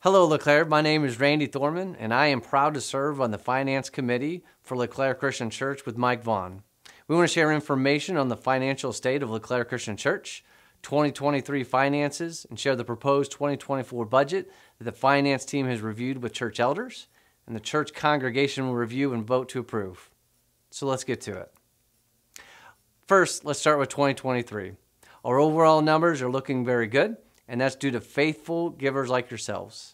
Hello, Leclaire. My name is Randy Thorman, and I am proud to serve on the Finance Committee for Leclaire Christian Church with Mike Vaughn. We want to share information on the financial state of Leclaire Christian Church, 2023 finances, and share the proposed 2024 budget that the finance team has reviewed with church elders, and the church congregation will review and vote to approve. So let's get to it. First, let's start with 2023. Our overall numbers are looking very good, and that's due to faithful givers like yourselves.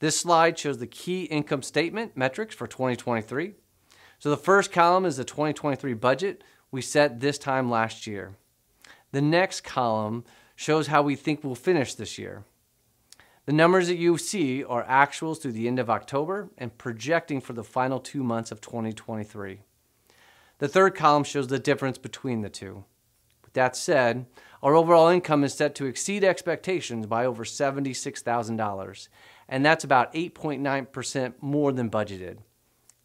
This slide shows the key income statement metrics for 2023. So the first column is the 2023 budget we set this time last year. The next column shows how we think we'll finish this year. The numbers that you see are actuals through the end of October and projecting for the final 2 months of 2023. The third column shows the difference between the two. With that said, our overall income is set to exceed expectations by over $76,000, and that's about 8.9% more than budgeted.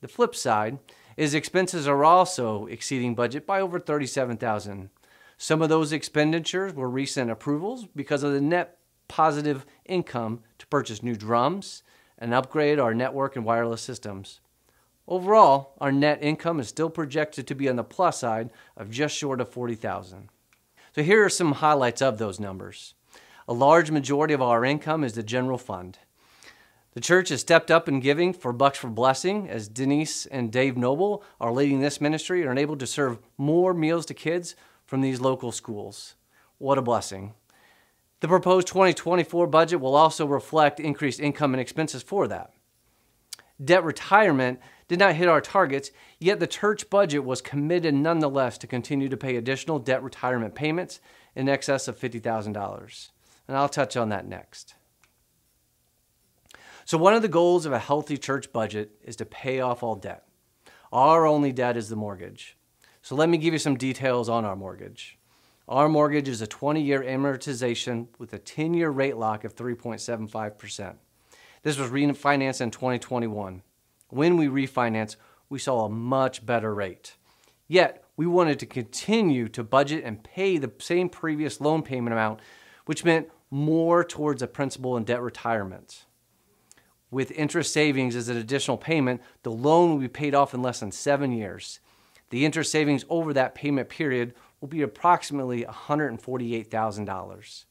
The flip side is expenses are also exceeding budget by over $37,000. Some of those expenditures were recent approvals because of the net positive income to purchase new drums and upgrade our network and wireless systems. Overall, our net income is still projected to be on the plus side of just short of $40,000. So here are some highlights of those numbers. A large majority of our income is the general fund. The church has stepped up in giving for Bucks for Blessing as Denise and Dave Noble are leading this ministry and are able to serve more meals to kids from these local schools. What a blessing. The proposed 2024 budget will also reflect increased income and expenses for that. Debt retirement did not hit our targets, yet the church budget was committed nonetheless to continue to pay additional debt retirement payments in excess of $50,000. And I'll touch on that next. So one of the goals of a healthy church budget is to pay off all debt. Our only debt is the mortgage. So let me give you some details on our mortgage. Our mortgage is a 20-year amortization with a 10-year rate lock of 3.75%. This was refinanced in 2021. When we refinanced, we saw a much better rate. Yet, we wanted to continue to budget and pay the same previous loan payment amount, which meant more towards a principal and debt retirement. With interest savings as an additional payment, the loan will be paid off in less than 7 years. The interest savings over that payment period will be approximately $148,000.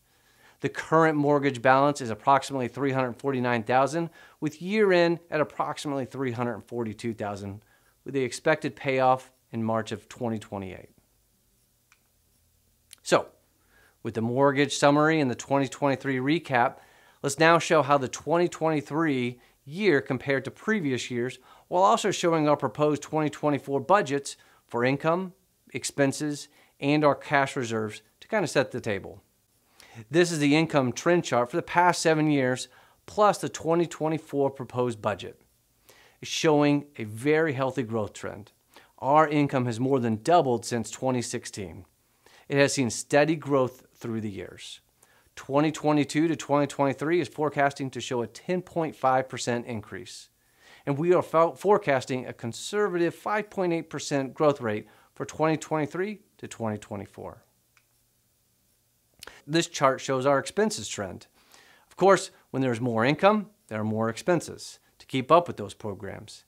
The current mortgage balance is approximately $349,000, with year-end at approximately $342,000, with the expected payoff in March of 2028. So, with the mortgage summary and the 2023 recap, let's now show how the 2023 year compared to previous years, while also showing our proposed 2024 budgets for income, expenses, and our cash reserves to kind of set the table. This is the income trend chart for the past 7 years, plus the 2024 proposed budget. It's showing a very healthy growth trend. Our income has more than doubled since 2016. It has seen steady growth through the years. 2022 to 2023 is forecasting to show a 10.5% increase. And we are forecasting a conservative 5.8% growth rate for 2023 to 2024. This chart shows our expenses trend. Of course, when there's more income, there are more expenses to keep up with those programs.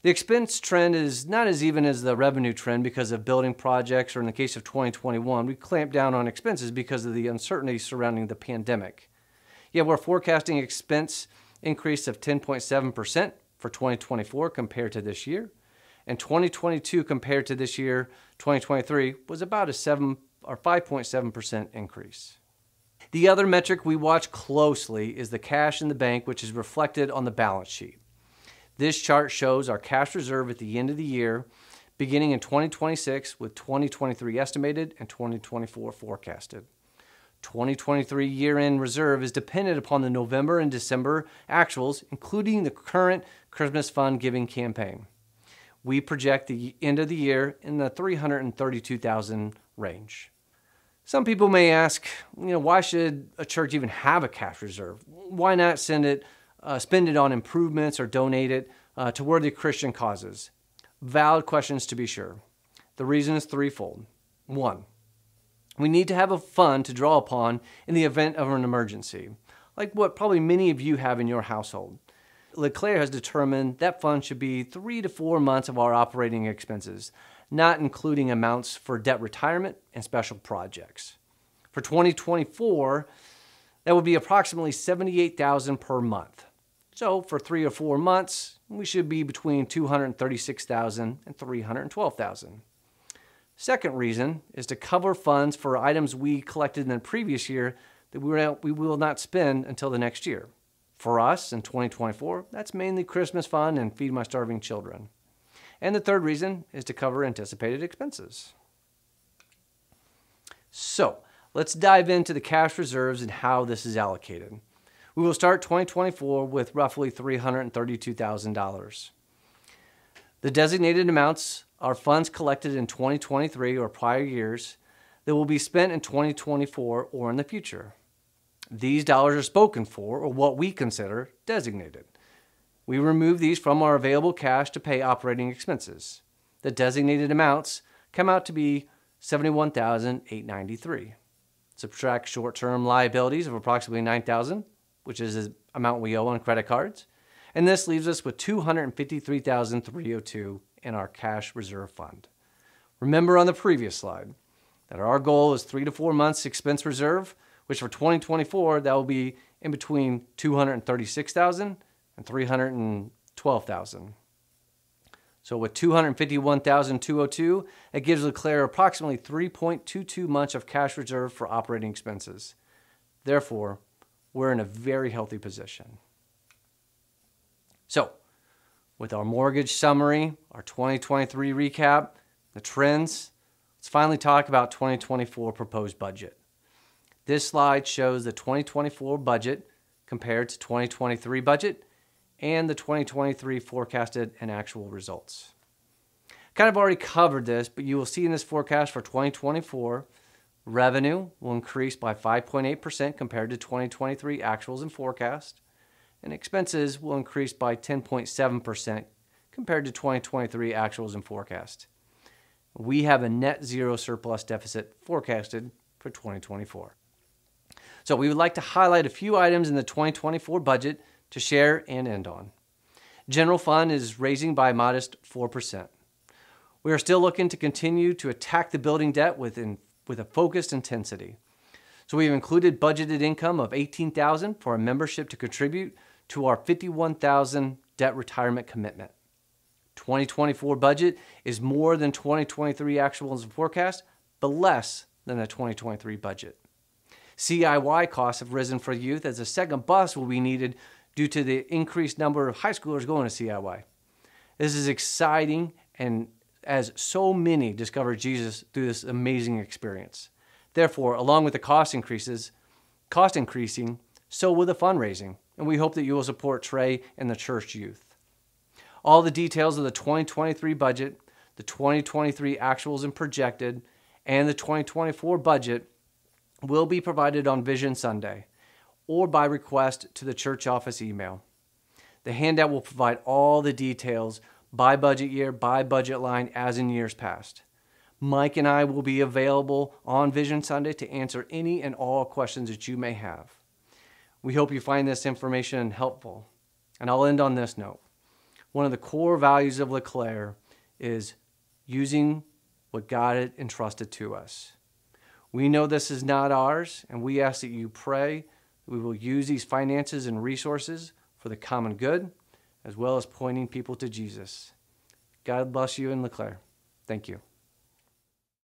The expense trend is not as even as the revenue trend because of building projects, or in the case of 2021, we clamped down on expenses because of the uncertainty surrounding the pandemic. Yet we're forecasting expense increase of 10.7% for 2024 compared to this year, and 2022 compared to this year, 2023, was about a 5.7% increase. The other metric we watch closely is the cash in the bank, which is reflected on the balance sheet. This chart shows our cash reserve at the end of the year, beginning in 2026 with 2023 estimated and 2024 forecasted. 2023 year-end reserve is dependent upon the November and December actuals, including the current Christmas Fund giving campaign. We project the end of the year in the $332,000 range. Some people may ask, why should a church even have a cash reserve? Why not spend it on improvements or donate it to worthy Christian causes? Valid questions to be sure. The reason is threefold. 1, we need to have a fund to draw upon in the event of an emergency. like what probably many of you have in your household. Leclaire has determined that fund should be 3 to 4 months of our operating expenses, not including amounts for debt retirement and special projects. For 2024, that would be approximately $78,000 per month. So for 3 or 4 months, we should be between $236,000 and $312,000. Second reason is to cover funds for items we collected in the previous year that we will not spend until the next year. For us in 2024, that's mainly Christmas fund and Feed My Starving Children. And the third reason is to cover anticipated expenses. So let's dive into the cash reserves and how this is allocated. We will start 2024 with roughly $332,000. The designated amounts are funds collected in 2023 or prior years that will be spent in 2024 or in the future. These dollars are spoken for, or what we consider designated. We remove these from our available cash to pay operating expenses. The designated amounts come out to be $71,893. Subtract short-term liabilities of approximately $9,000, which is the amount we owe on credit cards, and this leaves us with $253,302 in our cash reserve fund. Remember on the previous slide that our goal is 3 to 4 months expense reserve, which for 2024, that will be in between $236,000 and $312,000. So with $251,202, it gives Leclaire approximately 3.22 months of cash reserve for operating expenses. Therefore, we're in a very healthy position. So, with our mortgage summary, our 2023 recap, the trends, let's finally talk about 2024 proposed budget. This slide shows the 2024 budget compared to 2023 budget and the 2023 forecasted and actual results. Kind of already covered this, but you will see in this forecast for 2024, revenue will increase by 5.8% compared to 2023 actuals and forecast, and expenses will increase by 10.7% compared to 2023 actuals and forecast. We have a net zero surplus deficit forecasted for 2024. So we would like to highlight a few items in the 2024 budget to share and end on. General fund is raising by a modest 4%. We are still looking to continue to attack the building debt with a focused intensity. So we've included budgeted income of $18,000 for a membership to contribute to our $51,000 debt retirement commitment. 2024 budget is more than 2023 actuals and forecast, but less than the 2023 budget. CIY costs have risen for youth as a second bus will be needed due to the increased number of high schoolers going to CIY. This is exciting, and as so many discover Jesus through this amazing experience. Therefore, along with the cost increasing, so will the fundraising, and we hope that you will support Trey and the church youth. All the details of the 2023 budget, the 2023 actuals and projected, and the 2024 budget will be provided on Vision Sunday or by request to the church office email. The handout will provide all the details by budget year, by budget line, as in years past. Mike and I will be available on Vision Sunday to answer any and all questions that you may have. We hope you find this information helpful. And I'll end on this note. One of the core values of Leclaire is using what God had entrusted to us. We know this is not ours, and we ask that you pray that we will use these finances and resources for the common good, as well as pointing people to Jesus. God bless you in Leclaire. Thank you.